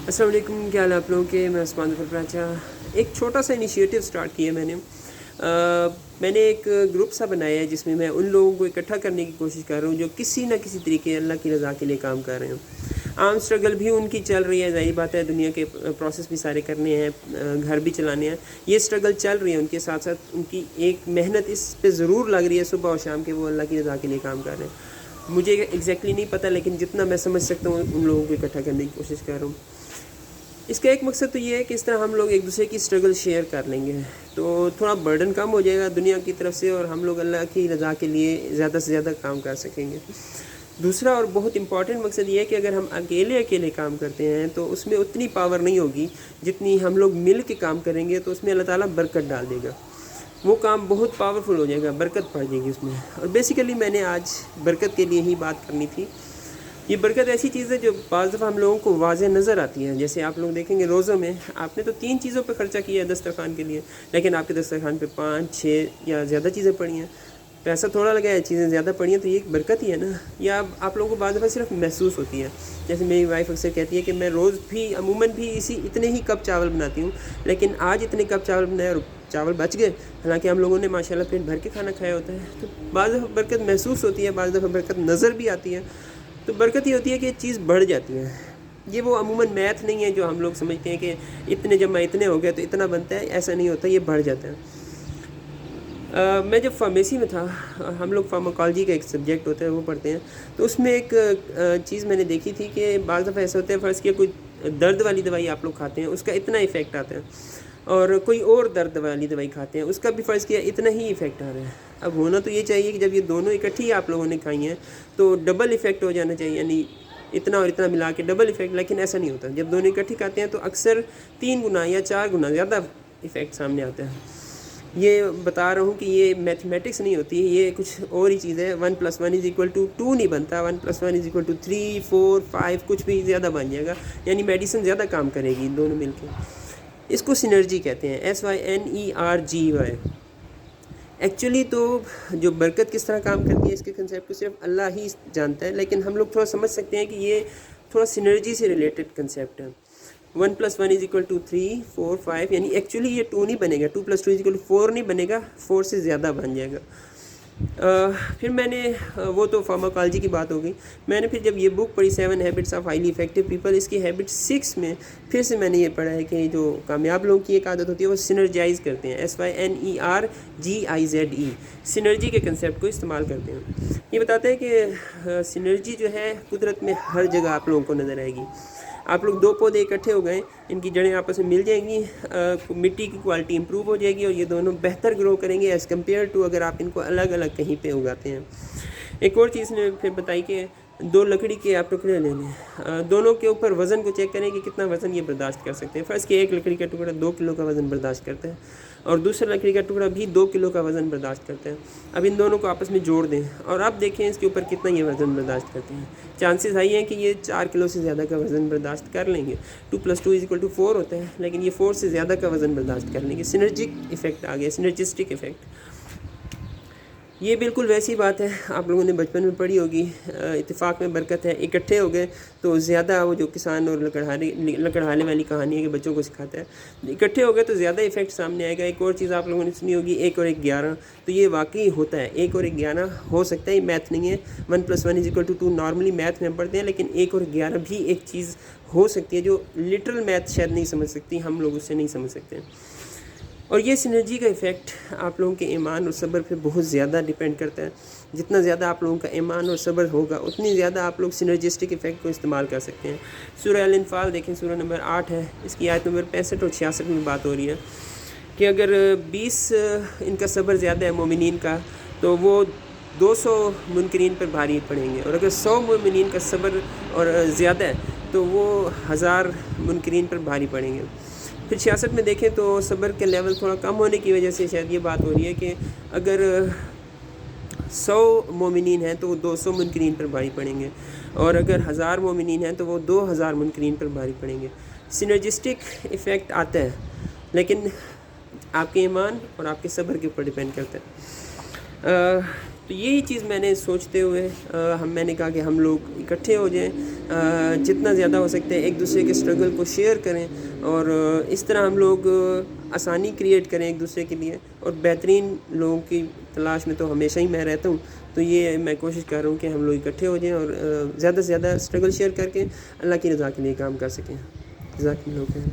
السلام علیکم، کیا حال ہے آپ لوگوں کے؟ میں عثمان ظفر پراچا۔ ایک چھوٹا سا انیشیٹو سٹارٹ کیا میں نے ایک گروپ سا بنایا ہے جس میں میں ان لوگوں کو اکٹھا کرنے کی کوشش کر رہا ہوں جو کسی نہ کسی طریقے اللہ کی رضا کے لیے کام کر رہے ہیں۔ عام اسٹرگل بھی ان کی چل رہی ہے، ظاہر بات ہے، دنیا کے پروسیس بھی سارے کرنے ہیں، گھر بھی چلانے ہیں، یہ اسٹرگل چل رہی ہے، ان کے ساتھ ساتھ ان کی ایک محنت اس پہ ضرور لگ رہی ہے صبح اور شام کے، وہ اللہ کی رضا کے لیے کام کر رہے ہیں۔ مجھے ایگزیکٹلی نہیں پتہ، لیکن جتنا میں سمجھ سکتا ہوں ان لوگوں کو اکٹھا کرنے کی کوشش کر رہا ہوں۔ اس کا ایک مقصد تو یہ ہے کہ اس طرح ہم لوگ ایک دوسرے کی اسٹرگل شیئر کر لیں گے تو تھوڑا برڈن کم ہو جائے گا دنیا کی طرف سے، اور ہم لوگ اللہ کی رضا کے لیے زیادہ سے زیادہ کام کر سکیں گے۔ دوسرا اور بہت امپورٹنٹ مقصد یہ ہے کہ اگر ہم اکیلے کام کرتے ہیں تو اس میں اتنی پاور نہیں ہوگی جتنی ہم لوگ مل کے کام کریں گے، تو اس میں اللہ تعالیٰ برکت ڈال دے گا، وہ کام بہت پاورفل ہو جائے گا، برکت پڑ جائے گی اس میں۔ اور بیسیکلی میں نے آج برکت کے لیے ہی بات کرنی تھی۔ یہ برکت ایسی چیز ہے جو بعض دفعہ ہم لوگوں کو واضح نظر آتی ہے، جیسے آپ لوگ دیکھیں گے روزوں میں آپ نے تو 3 چیزوں پہ خرچہ کیا ہے دسترخوان کے لیے، لیکن آپ کے دسترخوان پہ 5 6 یا زیادہ چیزیں پڑی ہیں، پیسہ تھوڑا لگا ہے، چیزیں زیادہ پڑی ہیں، تو یہ ایک برکت ہی ہے نا۔ یا آپ لوگوں کو بعض دفعہ صرف محسوس ہوتی ہے، جیسے میری وائف اکثر کہتی ہے کہ میں روز بھی عموماً بھی اتنے ہی کپ چاول بناتی ہوں، لیکن آج اتنے کپ چاول بنائے اور چاول بچ گئے، حالانکہ ہم لوگوں نے ماشاءاللہ پیٹ بھر کے کھانا کھایا ہوتا ہے۔ تو بعض دفعہ برکت محسوس ہوتی ہے، بعض دفعہ برکت نظر بھی آتی ہے۔ تو برکت یہ ہوتی ہے کہ چیز بڑھ جاتی ہے۔ یہ وہ عموماً میتھ نہیں ہے جو ہم لوگ سمجھتے ہیں کہ اتنے جمع اتنے ہو گئے تو اتنا بنتا ہے، ایسا نہیں ہوتا، یہ بڑھ جاتا ہے۔ میں جب فارمیسی میں تھا، ہم لوگ فارماکالوجی کا ایک سبجیکٹ ہوتا ہے وہ پڑھتے ہیں، تو اس میں ایک چیز میں نے دیکھی تھی کہ بعض دفعہ ایسا ہوتا ہے، فرض کیا کوئی درد والی دوائی آپ لوگ کھاتے ہیں، اس کا اتنا ایفیکٹ آتا ہے، اور کوئی اور درد والی دوائی کھاتے ہیں، اس کا بھی فرض کیا اتنا ہی ایفیکٹ آ رہا ہے۔ اب ہونا تو یہ چاہیے کہ جب یہ دونوں اکٹھی آپ لوگوں نے کھائی ہیں تو ڈبل ایفیکٹ ہو جانا چاہیے، یعنی اتنا اور اتنا ملا کے ڈبل ایفیکٹ، لیکن ایسا نہیں ہوتا۔ جب دونوں اکٹھی کھاتے ہیں تو اکثر 3 گنا یا 4 گنا زیادہ ایفیکٹ سامنے آتا ہے۔ یہ بتا رہا ہوں کہ یہ میتھمیٹکس نہیں ہوتی، یہ کچھ اور ہی چیز ہے۔ 1 + 1 = 2 نہیں بنتا، 1 + 1 = 3 4 5 کچھ بھی زیادہ بن جائے گا، یعنی میڈیسن زیادہ کام کرے گی دونوں مل کے۔ اس کو سینرجی کہتے ہیں، SYNERGY۔ ایکچولی تو جو برکت کس طرح کام کرتی ہے اس کے کنسیپٹ کو صرف اللہ ہی جانتا ہے، لیکن ہم لوگ تھوڑا سمجھ سکتے ہیں کہ یہ تھوڑا سینرجی سے ریلیٹڈ کنسیپٹ ہے۔ 1 + 1 = 3 4 5، یعنی ایکچولی یہ 2 نہیں بنے گا، 2 + 2 = 4 نہیں بنے گا، 4 سے زیادہ بن جائے گا۔ پھر میں نے وہ تو فارماکالوجی کی بات ہو گئی، میں نے پھر جب یہ بک پڑھی 7 habits of highly effective people, اس کی ہیبٹ 6 میں پھر سے میں نے یہ پڑھا ہے کہ جو کامیاب لوگوں کی ایک عادت ہوتی ہے وہ سینرجائز کرتے ہیں، SYNERGIZE، سینرجی کے کنسیپٹ کو استعمال کرتے ہیں۔ یہ بتاتے ہیں کہ سینرجی جو ہے قدرت میں ہر جگہ آپ لوگوں کو نظر آئے گی۔ آپ لوگ 2 پودے اکٹھے ہو گئے، ان کی جڑیں آپس میں مل جائیں گی، مٹی کی کوالٹی امپروو ہو جائے گی، اور یہ دونوں بہتر گرو کریں گے ایز کمپیئر ٹو اگر آپ ان کو الگ الگ کہیں پہ اگاتے ہیں۔ ایک اور چیز نے پھر بتائی کہ 2 لکڑی کے آپ ٹکڑے لے لیں، دونوں کے اوپر وزن کو چیک کریں کہ کتنا وزن یہ برداشت کر سکتے ہیں۔ فرض کہ ایک لکڑی کا ٹکڑا 2 کلو کا وزن برداشت کرتا ہے، اور دوسرا لکڑی کا ٹکڑا بھی 2 کلو کا وزن برداشت کرتا ہے۔ اب ان دونوں کو آپس میں جوڑ دیں اور اب دیکھیں اس کے اوپر کتنا یہ وزن برداشت کرتے ہیں۔ چانسز ہائی ہیں کہ یہ 4 کلو سے زیادہ کا وزن برداشت کر لیں گے۔ 2 + 2 = 4 ہوتا ہے، لیکن یہ 4 سے زیادہ کا وزن برداشت کر لیں گے۔ سینرجک ایفیکٹ آ گیا، سینرجسٹک ایفیکٹ۔ یہ بالکل ویسی بات ہے، آپ لوگوں نے بچپن میں پڑھی ہوگی، اتفاق میں برکت ہے، اکٹھے ہو گئے تو زیادہ، وہ جو کسان اور لکڑہالے والی کہانی ہے کہ بچوں کو سکھاتا ہے، اکٹھے ہو گئے تو زیادہ ایفیکٹ سامنے آئے گا۔ ایک اور چیز آپ لوگوں نے سنی ہوگی، 1 اور 1 11، تو یہ واقعی ہوتا ہے، 1 اور 1 11 ہو سکتا ہے، یہ میتھ نہیں ہے۔ 1 + 1 = 2 نارملی میتھ میں پڑھتے ہیں، لیکن 1 اور 11 بھی ایک چیز ہو سکتی ہے جو لٹرل میتھ شاید نہیں سمجھ سکتی، ہم لوگ اس سے نہیں سمجھ سکتے۔ اور یہ سینرجی کا ایفیکٹ آپ لوگوں کے ایمان اور صبر پہ بہت زیادہ ڈیپینڈ کرتا ہے۔ جتنا زیادہ آپ لوگوں کا ایمان اور صبر ہوگا اتنی زیادہ آپ لوگ سینرجسٹک ایفیکٹ کو استعمال کر سکتے ہیں۔ سورہ الانفال دیکھیں، سورہ نمبر 8 ہے، اس کی آیت نمبر 65 اور 66 میں بات ہو رہی ہے کہ اگر 20 ان کا صبر زیادہ ہے مومنین کا تو وہ 200 منکرین پر بھاری پڑیں گے، اور اگر 100 مومنین کا صبر اور زیادہ ہے تو وہ 1000 منکرین پر بھاری پڑیں گے۔ پھر 66 میں دیکھیں تو صبر کے لیول تھوڑا کم ہونے کی وجہ سے شاید یہ بات ہو رہی ہے کہ اگر 100 مومنین ہیں تو وہ 200 منکرین پر بھاری پڑیں گے، اور اگر 1000 مومنین ہیں تو وہ 2000 منکرین پر بھاری پڑیں گے۔ سینرجسٹک ایفیکٹ آتا ہے، لیکن آپ کے ایمان اور آپ کے صبر کے اوپر ڈیپینڈ کرتا ہے۔ تو یہی چیز میں نے سوچتے ہوئے میں نے کہا کہ ہم لوگ اکٹھے ہو جائیں، جتنا زیادہ ہو سکتے ہیں ایک دوسرے کے اسٹرگل کو شیئر کریں، اور اس طرح ہم لوگ آسانی کریٹ کریں ایک دوسرے کے لیے، اور بہترین لوگوں کی تلاش میں تو ہمیشہ ہی میں رہتا ہوں۔ تو یہ میں کوشش کر رہا ہوں کہ ہم لوگ اکٹھے ہو جائیں اور زیادہ سے زیادہ اسٹرگل شیئر کر کے اللہ کی رضا کے لیے کام کر سکیں۔ جزاک اللہ خیر۔